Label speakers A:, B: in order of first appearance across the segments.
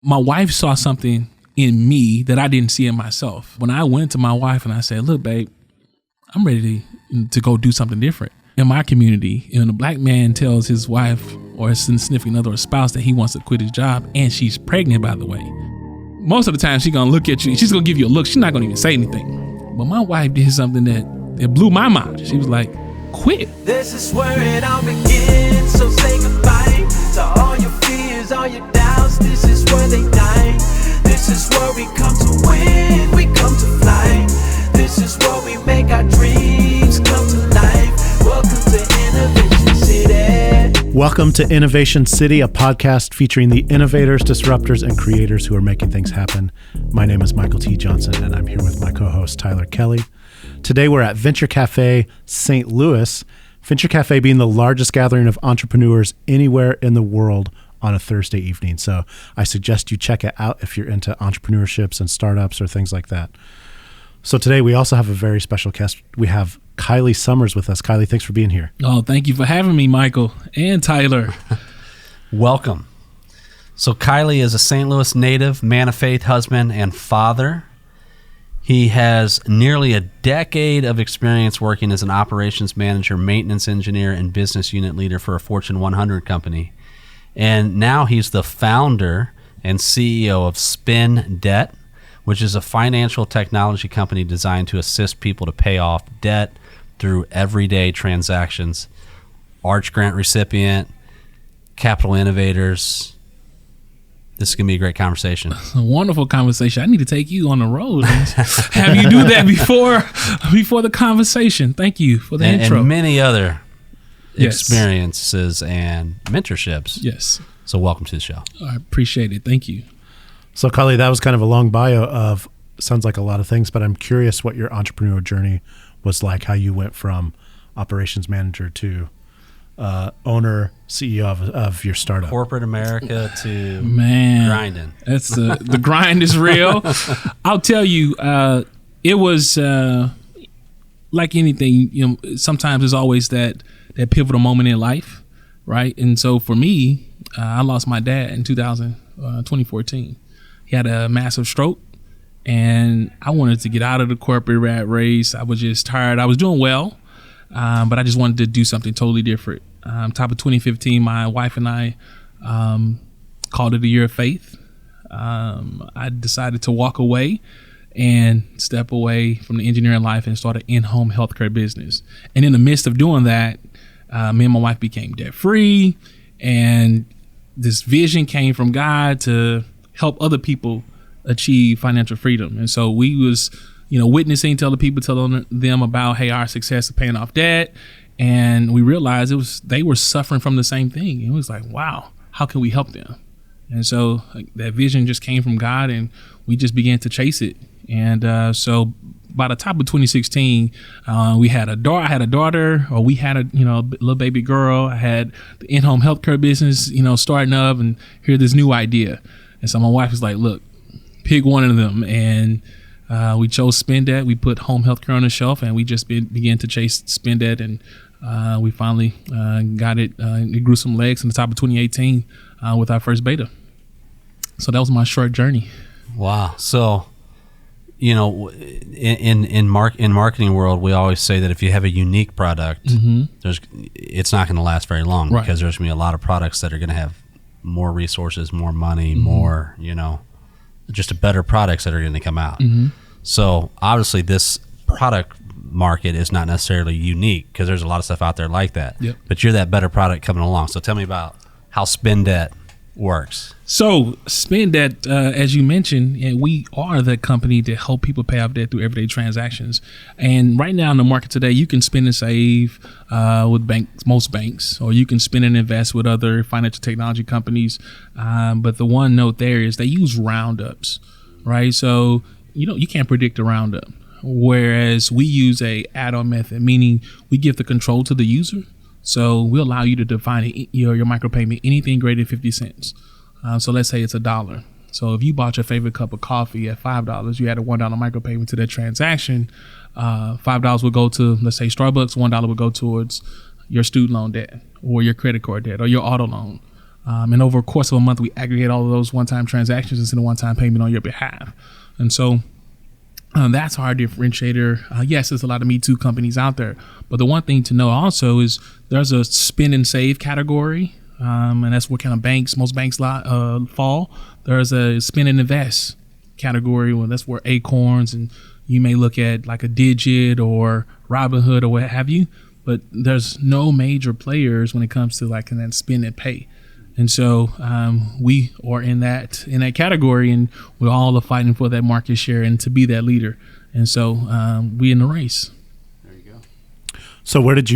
A: My wife saw something in me that I didn't see in myself. When I went to my wife and I said, look, babe, I'm ready to go do something different. In my community, when a black man tells his wife or his significant other or spouse that he wants to quit his job, and she's pregnant, by the way, most of the time she's gonna look at you, she's gonna give you a look, she's not gonna even say anything. But my wife did something that blew my mind. She was like, quit.
B: This is where it all begins, so say goodbye to all your fears, all your doubts. This is where they die. This is where we come to win, we come to fly. This is where we make our dreams come to life. Welcome to Innovation City.
C: Welcome to Innovation City, a podcast featuring the innovators, disruptors, and creators who are making things happen. My name is Michael T. Johnson, and I'm here with my co-host, Tyler Kelly. Today, we're at Venture Cafe St. Louis. Venture Cafe being the largest gathering of entrepreneurs anywhere in the world on a Thursday evening. So I suggest you check it out if you're into entrepreneurships and startups or things like that. So today, we also have a very special guest. We have Kiley Summers with us. Kiley, thanks for being here.
A: Oh, thank you for having me, Michael and Tyler.
D: Welcome. So Kiley is a St. Louis native, man of faith, husband, and father. He has nearly a decade of experience working as an operations manager, maintenance engineer, and business unit leader for a Fortune 100 company. And now he's the founder and CEO of SpenDebt, which is a financial technology company designed to assist people to pay off debt through everyday transactions. Arch Grant recipient, Capital Innovators. This is going to be a great conversation.
A: A wonderful conversation. I need to take you on the road and have you do that before the conversation. Thank you for the intro.
D: And many other experiences and mentorships.
A: Yes.
D: So welcome to the show.
A: I appreciate it. Thank you.
C: So Kiley, that was kind of a long bio of, sounds like a lot of things, but I'm curious what your entrepreneur journey was like, how you went from operations manager to owner, CEO of your startup.
D: Corporate America to grinding.
A: That's the grind is real. I'll tell you, it was like anything, sometimes there's always that pivotal moment in life, right? And so for me, I lost my dad in 2014. He had a massive stroke, and I wanted to get out of the corporate rat race. I was just tired. I was doing well, but I just wanted to do something totally different. Top of 2015, my wife and I called it a year of faith. I decided to walk away and step away from the engineering life and start an in-home healthcare business. And in the midst of doing that, me and my wife became debt-free, and this vision came from God to help other people achieve financial freedom. And so we was, witnessing to other people, telling them about, hey, our success of paying off debt. And we realized they were suffering from the same thing. It was like, wow, how can we help them? And so that vision just came from God, and we just began to chase it. And so by the top of 2016, we had a daughter. I had a daughter, or we had a little baby girl. I had the in-home healthcare business, starting up, and here's this new idea. And so my wife was like, look, pick one of them. And we chose SpenDebt. We put home healthcare on the shelf, and we just began to chase SpenDebt. And we finally got it. It grew some legs in the top of 2018 with our first beta. So that was my short journey.
D: Wow. So, in marketing world, we always say that if you have a unique product, it's not going to last very long, right? Because there's going to be a lot of products that are going to have more resources, more money, more, just a better products that are going to come out. So obviously this product market is not necessarily unique, because there's a lot of stuff out there like that. Yep. But you're that better product coming along. So tell me about how SpenDebt works.
A: So SpenDebt, as you mentioned, and we are the company to help people pay off debt through everyday transactions. And right now in the market today, you can spend and save with most banks, or you can spend and invest with other financial technology companies. But the one note there is they use roundups, right? So you can't predict a roundup. Whereas we use a add-on method, meaning we give the control to the user. So we allow you to define your micropayment anything greater than 50 cents. So let's say it's $1. So if you bought your favorite cup of coffee at $5, you had a $1 micropayment to that transaction. $5 would go to, let's say, Starbucks. $1 would go towards your student loan debt, or your credit card debt, or your auto loan. And over the course of a month, we aggregate all of those one-time transactions and send a one-time payment on your behalf. And so that's our differentiator. Yes, there's a lot of Me Too companies out there, but the one thing to know also is there's a spend and save category, and that's where kind of most banks fall. There's a spend and invest category, well, that's where Acorns, and you may look at like a Digit or Robinhood or what have you, but there's no major players when it comes to like in that spend and pay. And so we are in that category, and we're all fighting for that market share and to be that leader. And so we in the race.
D: There you go.
C: So where did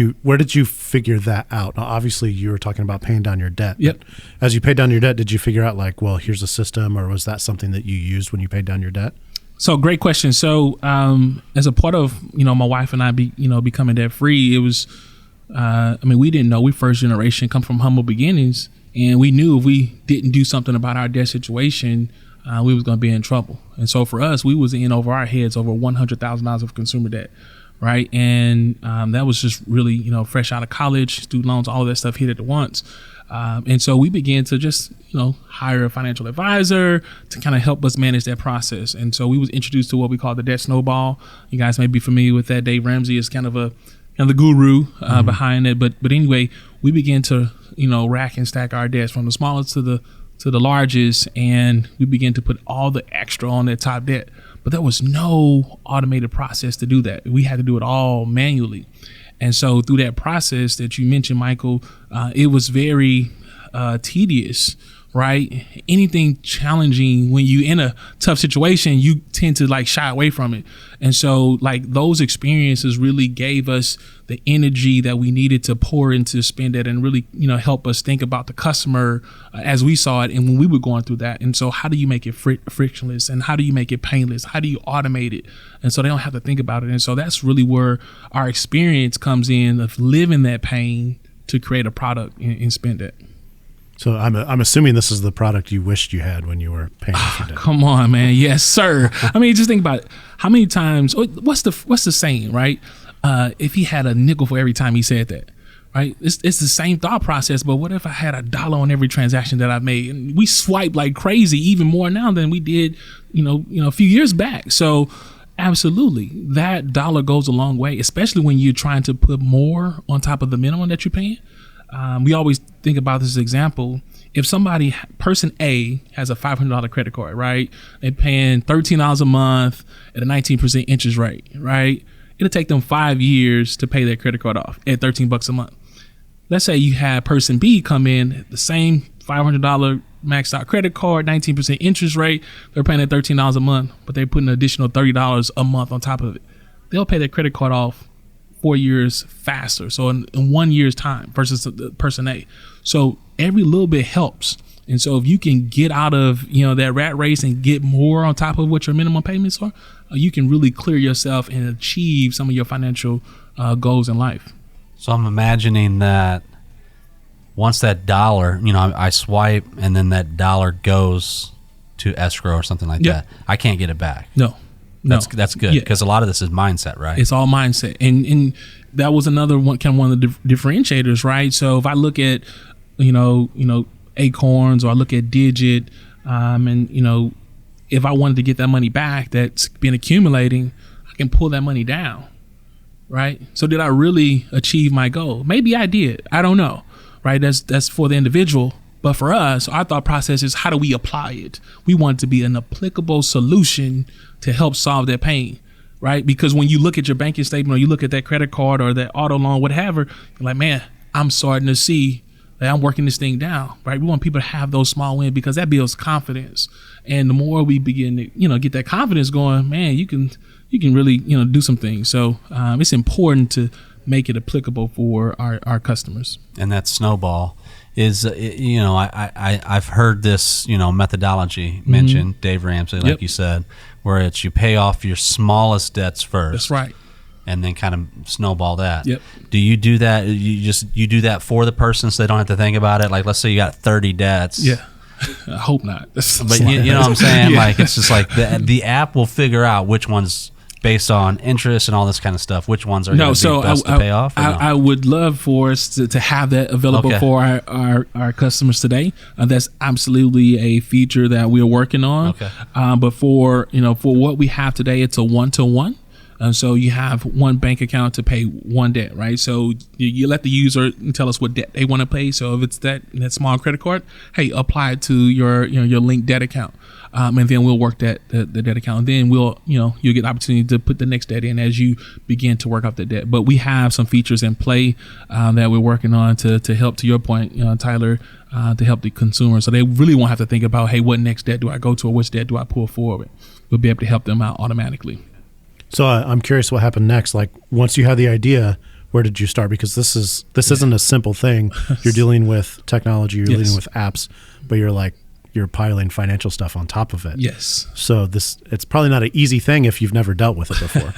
C: you figure that out? Now, obviously, you were talking about paying down your debt.
A: Yep.
C: As you paid down your debt, did you figure out like, well, here's a system, or was that something that you used when you paid down your debt?
A: So great question. So as a part of my wife and I becoming debt free, it was we didn't know, we first generation, come from humble beginnings. And we knew if we didn't do something about our debt situation, we was going to be in trouble. And so for us, we was in over our heads over $100,000 of consumer debt, right? And that was just really, fresh out of college, student loans, all of that stuff hit at once. And so we began to just, hire a financial advisor to kind of help us manage that process. And so we was introduced to what we call the Debt Snowball. You guys may be familiar with that. Dave Ramsey is kind of the guru behind it. But anyway, we began to rack and stack our debts from the smallest to the largest, and we began to put all the extra on that top debt. But there was no automated process to do that. We had to do it all manually. And so through that process that you mentioned, Michael, it was very tedious, right? Anything challenging, when you in a tough situation, you tend to like shy away from it. And so like those experiences really gave us the energy that we needed to pour into SpenDebt and really, help us think about the customer as we saw it and when we were going through that. And so how do you make it frictionless, and how do you make it painless? How do you automate it? And so they don't have to think about it. And so that's really where our experience comes in, of living that pain to create a product in SpenDebt.
C: So I'm assuming this is the product you wished you had when you were paying off your debt.
A: Come on, man. Yes, sir. Just think about it. How many times, what's the saying, right? If he had a nickel for every time he said that, right? It's the same thought process, but what if I had $1 on every transaction that I've made? And we swipe like crazy, even more now than we did, a few years back. So absolutely, that dollar goes a long way, especially when you're trying to put more on top of the minimum that you're paying. We always think about this example. If person A has a $500 credit card, right? They're paying $13 a month at a 19% interest rate, right? It'll take them 5 years to pay their credit card off at $13 a month. Let's say you have person B come in, the same $500 maxed out credit card, 19% interest rate. They're paying at $13 a month, but they're putting an additional $30 a month on top of it. They'll pay their credit card off 4 years faster, so in 1 year's time versus the person A. So every little bit helps. And so if you can get out of that rat race and get more on top of what your minimum payments are, you can really clear yourself and achieve some of your financial goals in life.
D: So I'm imagining that once that dollar, I swipe and then that dollar goes to escrow or something like that, I can't get it back.
A: No.
D: That's good, because a lot of this is mindset, right?
A: It's all mindset, and that was another one, kind of one of the differentiators, right? So if I look at Acorns, or I look at Digit, and if I wanted to get that money back that's been accumulating, I can pull that money down, right? So did I really achieve my goal? Maybe I did. I don't know, right? That's for the individual. But for us, our thought process is, how do we apply it? We want it to be an applicable solution to help solve that pain, right? Because when you look at your banking statement, or you look at that credit card or that auto loan, whatever, you're like, man, I'm starting to see that I'm working this thing down, right? We want people to have those small wins, because that builds confidence. And the more we begin to, get that confidence going, man, you can really, do some things. So it's important to make it applicable for our customers.
D: And that snowball is, I've heard this, methodology mentioned, Dave Ramsey, like you said, where it's you pay off your smallest debts first.
A: That's right.
D: And then kind of snowball that.
A: Yep.
D: Do you do that? You do that for the person so they don't have to think about it? Like, let's say you got 30 debts.
A: Yeah. I hope not.
D: But you know what I'm saying? Yeah. Like, it's just like the app will figure out which ones based on interest and all this kind of stuff, which ones are going to be best to pay off?
A: I would love for us to have that available for our customers today. That's absolutely a feature that we're working on.
D: Okay.
A: But for what we have today, it's a 1-to-1. So you have one bank account to pay one debt, right? So you let the user tell us what debt they want to pay. So if it's that small credit card, hey, apply it to your linked debt account, and then we'll work the debt account. And then you'll get the opportunity to put the next debt in as you begin to work off the debt. But we have some features in play that we're working on to help, to your point, Tyler, to help the consumer. So they really won't have to think about, hey, what next debt do I go to, or which debt do I pull forward? We'll be able to help them out automatically.
C: So I'm curious what happened next. Like, once you had the idea, where did you start? Because this isn't a simple thing. You're dealing with technology, you're dealing with apps, but you're piling financial stuff on top of it.
A: Yes.
C: So it's probably not an easy thing if you've never dealt with it before.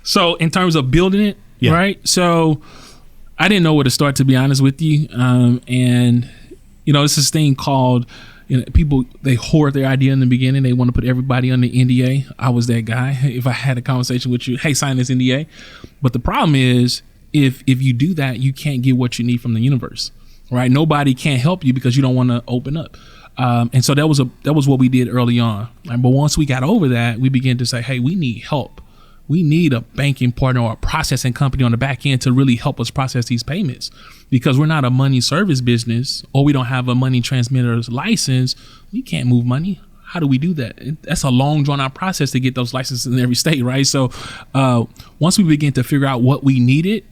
A: So in terms of building it, right? So I didn't know where to start, to be honest with you. And it's this thing called, people, they hoard their idea in the beginning. They want to put everybody on the NDA. I was that guy. If I had a conversation with you, hey, sign this NDA. But the problem is, if you do that, you can't get what you need from the universe, right? Nobody can help you because you don't want to open up. And so that was what we did early on. Right? But once we got over that, we began to say, hey, we need help. We need a banking partner or a processing company on the back end to really help us process these payments, because we're not a money service business, or we don't have a money transmitter's license. We can't move money. How do we do that? That's a long, drawn out process to get those licenses in every state, right? So once we begin to figure out what we needed,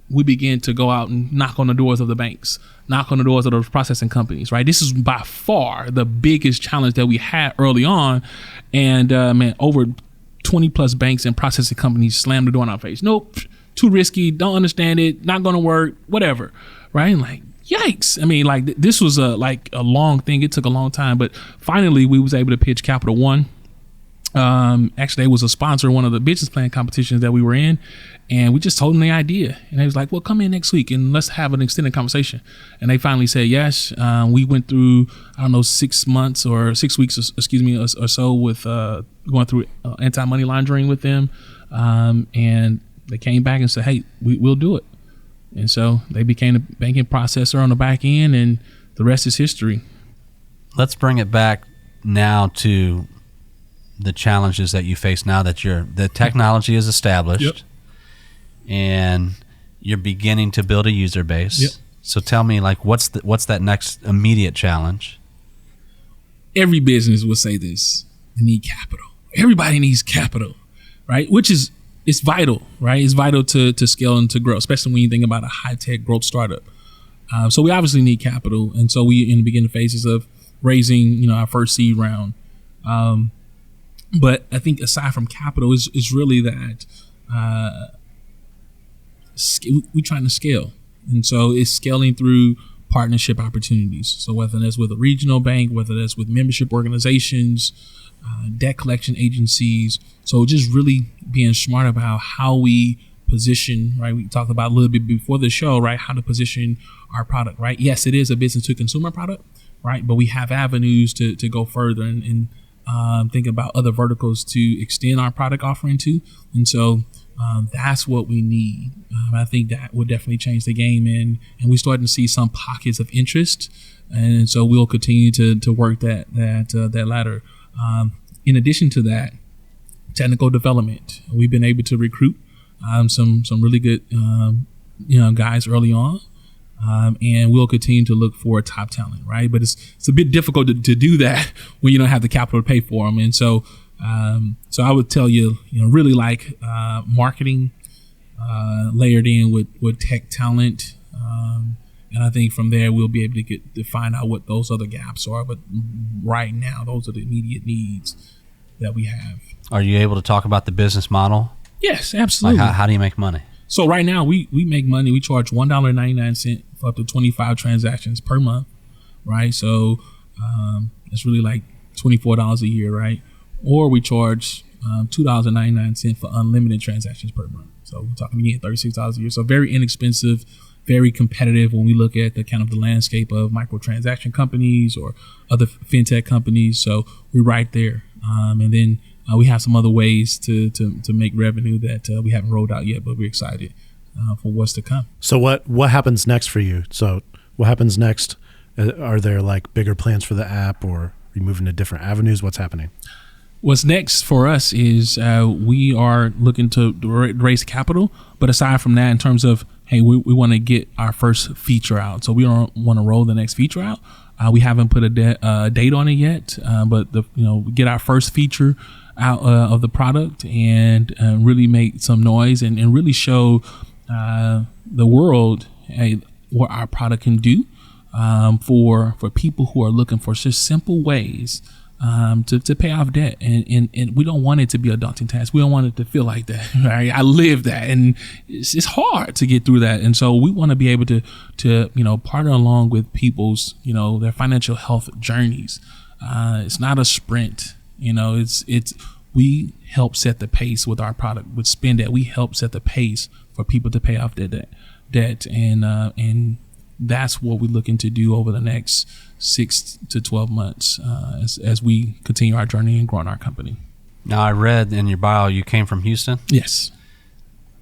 A: we began to go out and knock on the doors of the banks, knock on the doors of those processing companies, right? This is by far the biggest challenge that we had early on. And over 20 plus banks and processing companies slammed the door in our face. Nope, too risky, don't understand it, not going to work, whatever, right? And like, yikes. I mean, like, this was a long thing. It took a long time, but finally we was able to pitch Capital One. Actually, they was a sponsor of one of the business plan competitions that we were in, and we just told them the idea, and they was like, well, come in next week and let's have an extended conversation. And they finally said yes. We went through, 6 months or 6 weeks, or so with going through anti-money laundering with them, and they came back and said, hey, we'll do it. And so they became a banking processor on the back end, and the rest is history.
D: Let's bring it back now to the challenges that you face now that the technology is established, and you're beginning to build a user base. So tell me, like, what's that next immediate challenge?
A: Every business will say this: they need capital. Everybody needs capital, right? It's vital, right? It's vital to scale and to grow, especially when you think about a high-tech growth startup. So we obviously need capital, and so we in the beginning phases of raising, our first seed round. But I think aside from capital is really that we're trying to scale. And so it's scaling through partnership opportunities. So whether that's with a regional bank, whether that's with membership organizations, debt collection agencies. So just really being smart about how we position, right? We talked about a little bit before the show, right? How to position our product, right? Yes, it is a business to consumer product, right? But we have avenues to go further and think about other verticals to extend our product offering to. And so that's what we need. I think that will definitely change the game, and we're starting to see some pockets of interest, and so we'll continue to work that ladder. In addition to that, technical development. We've been able to recruit some really good guys early on. And we'll continue to look for top talent, right? But it's a bit difficult to do that when you don't have the capital to pay for them. And so I would tell you, really like marketing layered in with tech talent. And I think from there we'll be able to find out what those other gaps are. But right now, those are the immediate needs that we have.
D: Are you able to talk about the business model?
A: Yes, absolutely.
D: Like how do you make money?
A: So right now we make money. We charge $1.99 for up to 25 transactions per month, right? So it's really like $24 a year, right? Or we charge $2.99 for unlimited transactions per month. So we're talking again $36 a year. So very inexpensive, very competitive when we look at the kind of the landscape of microtransaction companies or other fintech companies. So we're right there. And then we have some other ways to make revenue that we haven't rolled out yet, but we're excited for what's to come.
C: So what happens next for you? So what happens next? Are there like bigger plans for the app, or are you moving to different avenues? What's happening?
A: What's next for us is we are looking to raise capital, but aside from that, in terms of, hey, we want to get our first feature out. So we don't want to roll the next feature out. We haven't put a date on it yet, but get our first feature out of the product and really make some noise and really show the world, hey, what our product can do for people who are looking for just simple ways to pay off debt, and we don't want it to be a daunting task. We don't want it to feel like that. Right? I live that, and it's hard to get through that. And so we want to be able to partner along with people's their financial health journeys. It's not a sprint. It's we help set the pace with our product. With SpenDebt, we help set the pace for people to pay off their debt, and that's what we're looking to do over the next 6 to 12 months as we continue our journey and growing our company.
D: Now, I read in your bio you came from Houston.
A: Yes.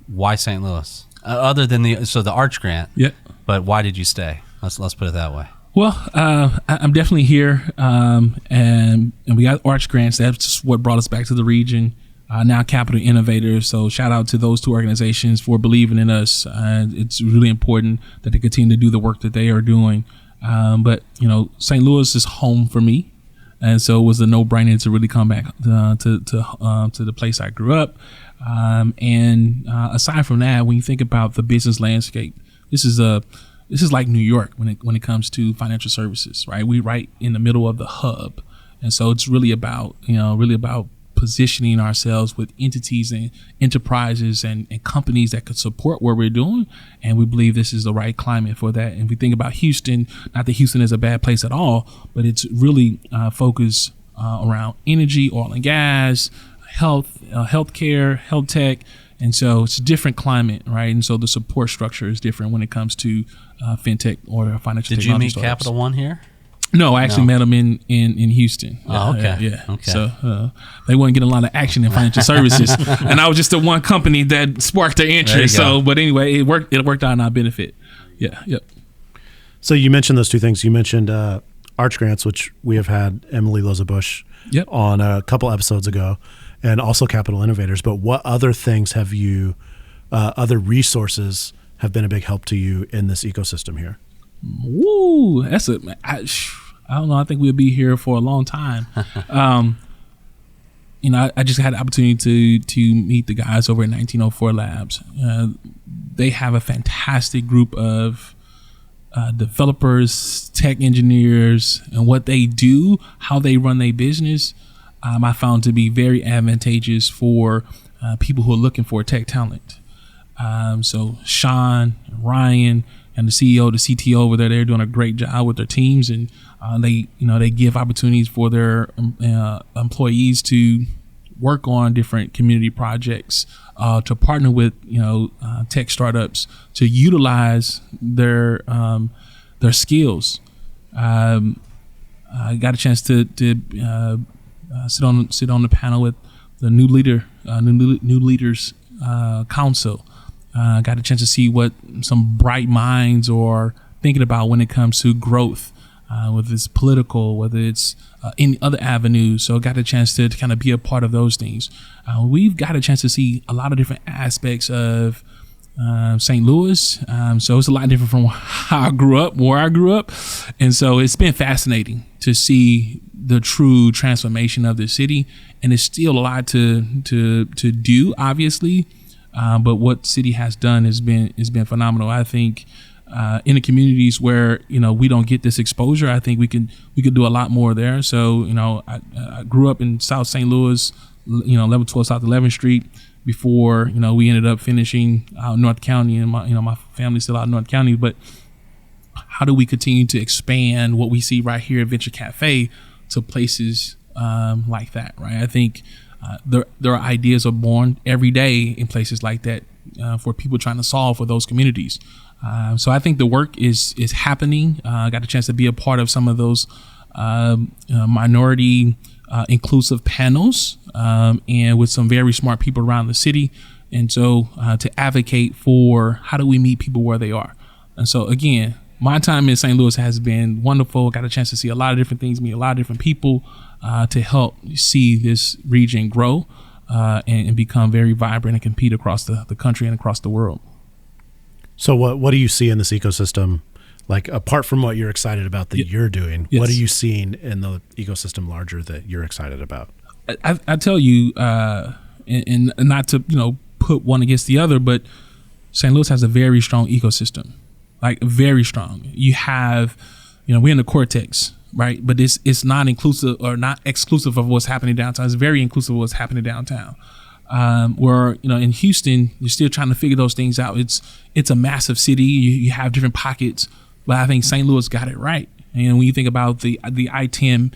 D: Why St. Louis? Other than the Arch grant.
A: Yeah.
D: But why did you stay? Let's put it that way.
A: Well, I'm definitely here, and we got Arch grants. That's just what brought us back to the region. Now Capital Innovators. So shout out to those two organizations for believing in us. It's really important that they continue to do the work that they are doing. But St. Louis is home for me, and so it was a no-brainer to really come back to the place I grew up. And aside from that, when you think about the business landscape, this is like New York when it comes to financial services, right? We right in the middle of the hub, and so it's really about positioning ourselves with entities and enterprises and companies that could support what we're doing. And we believe this is the right climate for that. And we think about Houston, not that Houston is a bad place at all, but it's really focused around energy, oil and gas, healthcare, health tech. And so it's a different climate, right? And so the support structure is different when it comes to fintech or financial technology.
D: Did you meet
A: startups.
D: Capital One here?
A: No, I actually met them in Houston.
D: Oh, okay.
A: Yeah.
D: Okay.
A: So they weren't getting a lot of action in financial services, and I was just the one company that sparked their interest. So, but anyway, it worked out in our benefit. Yeah. Yep.
C: So you mentioned those two things. You mentioned Arch grants, which we have had Emily Loza Bush on a couple episodes ago, and also Capital Innovators. But what other things have you, other resources have been a big help to you in this ecosystem here?
A: Woo, I don't know. I think we'll be here for a long time. I just had the opportunity to meet the guys over at 1904 Labs. They have a fantastic group of developers, tech engineers, and what they do, how they run their business, I found to be very advantageous for people who are looking for tech talent. So Sean, Ryan, and the CEO, the CTO over there, they're doing a great job with their teams, and they give opportunities for their employees to work on different community projects, to partner with tech startups to utilize their skills. I got a chance to sit on the panel with the new leaders council. Got a chance to see what some bright minds are thinking about when it comes to growth, whether it's political, whether it's any other avenues. So got a chance to kind of be a part of those things. We've got a chance to see a lot of different aspects of St. Louis. So it's a lot different from how I grew up, where I grew up. And so it's been fascinating to see the true transformation of the city. And there's still a lot to do, obviously. But what city has done has been phenomenal. I think in the communities where we don't get this exposure, I think we could do a lot more there. So I grew up in South St. Louis, level 12 South 11th Street. Before we ended up finishing out North County, and my family's still out in North County. But how do we continue to expand what we see right here at Venture Cafe to places like that? Right, I think. There are ideas are born every day in places like that for people trying to solve for those communities. So I think the work is happening. I got a chance to be a part of some of those minority inclusive panels, and with some very smart people around the city. And so to advocate for how do we meet people where they are. And so again, my time in St. Louis has been wonderful. Got a chance to see a lot of different things, meet a lot of different people, to help see this region grow and become very vibrant and compete across the country and across the world.
C: So what do you see in this ecosystem? Like, apart from what you're excited about that you're doing,
A: Yes.
C: what are you seeing in the ecosystem larger that you're excited about?
A: I tell you, and not to put one against the other, but St. Louis has a very strong ecosystem, like very strong. You have, we're in the cortex, right? But it's not inclusive or not exclusive of what's happening downtown. It's very inclusive of what's happening downtown. Where in Houston, you're still trying to figure those things out. It's a massive city. You have different pockets, but I think St. Louis got it right. And when you think about the I-10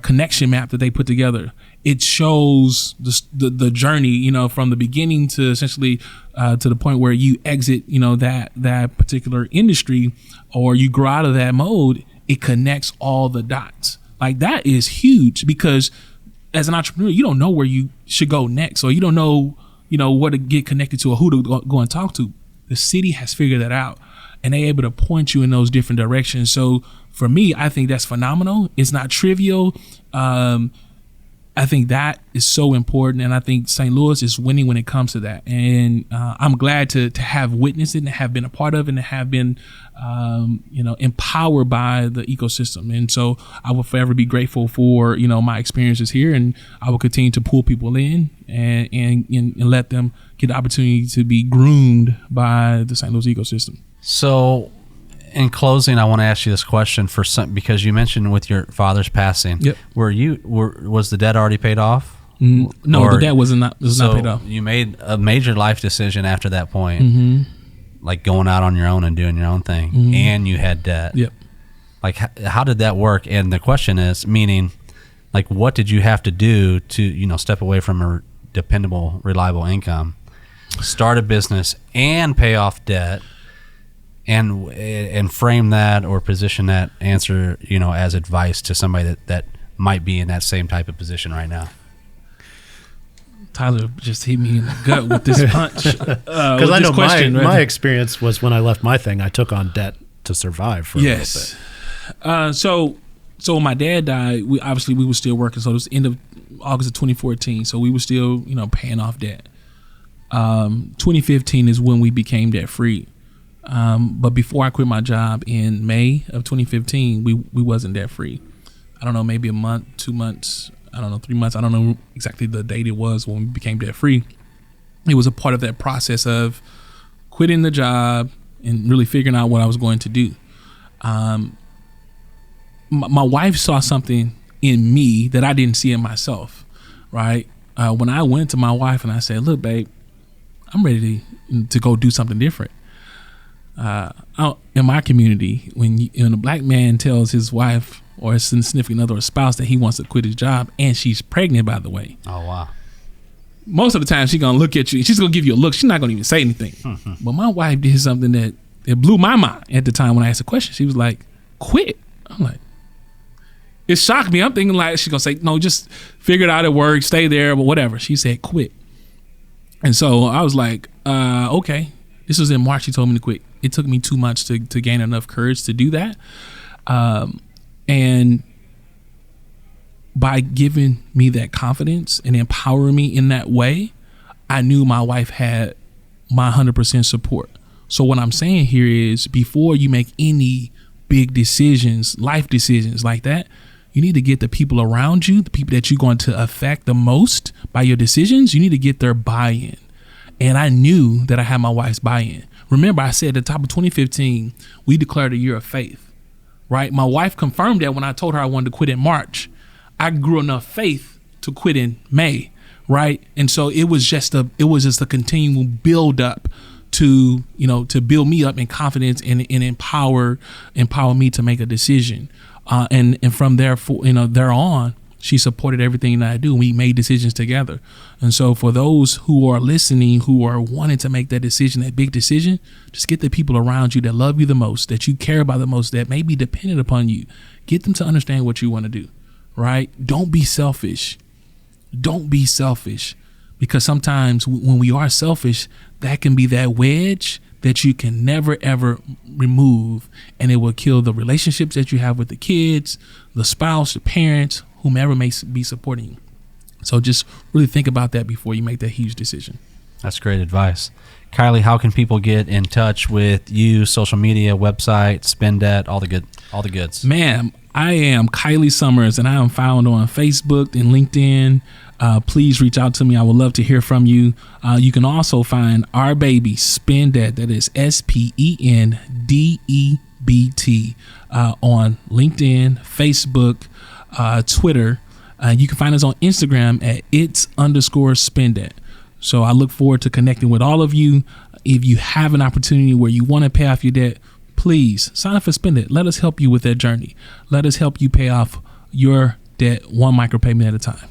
A: connection map that they put together, it shows the journey, from the beginning to essentially to the point where you exit, that particular industry, or you grow out of that mode. It connects all the dots. Like, that is huge, because as an entrepreneur, you don't know where you should go next, or you don't know, what to get connected to or who to go and talk to. The city has figured that out, and they're able to point you in those different directions. So for me, I think that's phenomenal. It's not trivial. I think that is so important, and I think St. Louis is winning when it comes to that. And I'm glad to have witnessed it and have been a part of it and have been, empowered by the ecosystem. And so I will forever be grateful for, my experiences here, and I will continue to pull people in and let them get the opportunity to be groomed by the St. Louis ecosystem.
D: So, in closing, I want to ask you this question because you mentioned with your father's passing.
A: Yep.
D: Was the debt already paid off?
A: No, the debt was not paid off.
D: You made a major life decision after that point,
A: Mm-hmm.
D: like going out on your own and doing your own thing,
A: Mm-hmm.
D: and you had debt.
A: Yep.
D: Like, how did that work? And the question is, meaning, like, what did you have to do to, step away from a dependable, reliable income, start a business, and pay off debt? And frame that or position that answer, as advice to somebody that might be in that same type of position right now.
A: Tyler just hit me in the gut with this punch.
C: Because I know my experience was when I left my thing, I took on debt to survive for a little bit.
A: So when my dad died, we were still working. So it was end of August of 2014. So we were still, paying off debt. 2015 is when we became debt free. But before I quit my job in May of 2015, we wasn't debt free. I don't know, maybe a month, 2 months, I don't know, 3 months. I don't know exactly the date it was when we became debt free. It was a part of that process of quitting the job and really figuring out what I was going to do. My wife saw something in me that I didn't see in myself, right? When I went to my wife and I said, look, babe, I'm ready to go do something different. Out in my community, when a black man tells his wife or his significant other or spouse that he wants to quit his job, and she's pregnant, by the way.
D: Oh, wow.
A: Most of the time, she's going to look at you. She's going to give you a look. She's not going to even say anything. But my wife did something that blew my mind at the time when I asked a question. She was like, quit. I'm like, it shocked me. I'm thinking like she's going to say, no, just figure it out at work, stay there, but whatever. She said, quit. And so I was like, okay. This was in March. She told me to quit. It took me 2 months to gain enough courage to do that. And by giving me that confidence and empowering me in that way, I knew my wife had my 100% support. So what I'm saying here is, before you make any big decisions, life decisions like that, you need to get the people around you, the people that you're going to affect the most by your decisions, you need to get their buy-in. And I knew that I had my wife's buy-in. Remember, I said at the top of 2015, we declared a year of faith, right? My wife confirmed that when I told her I wanted to quit in March. I grew enough faith to quit in May, right? And so it was just a continual build up to build me up in confidence and empower me to make a decision. And from there on, she supported everything that I do. We made decisions together. And so for those who are listening, who are wanting to make that decision, that big decision, just get the people around you that love you the most, that you care about the most, that may be dependent upon you. Get them to understand what you want to do, right? Don't be selfish. Don't be selfish, because sometimes when we are selfish, that can be that wedge that you can never ever remove, and it will kill the relationships that you have with the kids, the spouse, the parents, whomever may be supporting you. So just really think about that before you make that huge decision.
D: That's great advice. Kiley, how can people get in touch with you? Social media, website, SpenDebt, all the goods.
A: Man, I am Kiley Summers, and I am found on Facebook and LinkedIn. Please reach out to me. I would love to hear from you. You can also find our baby, SpenDebt, that is SpenDebt, on LinkedIn, Facebook, Twitter. You can find us on Instagram at its_SpenDebt. So I look forward to connecting with all of you. If you have an opportunity where you want to pay off your debt, please sign up for SpenDebt. Let us help you with that journey. Let us help you pay off your debt one micropayment at a time.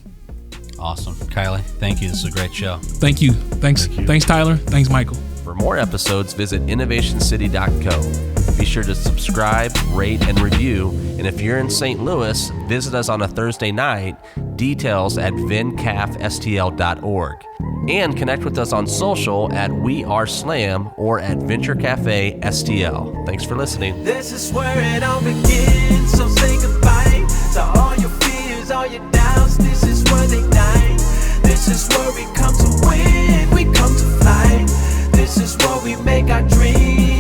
D: Awesome. Kiley, thank you. This is a great show.
A: Thank you. Thanks, Tyler. Thanks, Michael.
E: For more episodes, visit innovationcity.co. Be sure to subscribe, rate, and review. And if you're in St. Louis, visit us on a Thursday night. Details at vincafstl.org. And connect with us on social at We Are Slam or at Venture Cafe STL. Thanks for listening.
B: This is where it all begins, so say goodbye to all your fears, all your doubts. This is where they die. This is where we come to win, we come to fly. This is where we make our dreams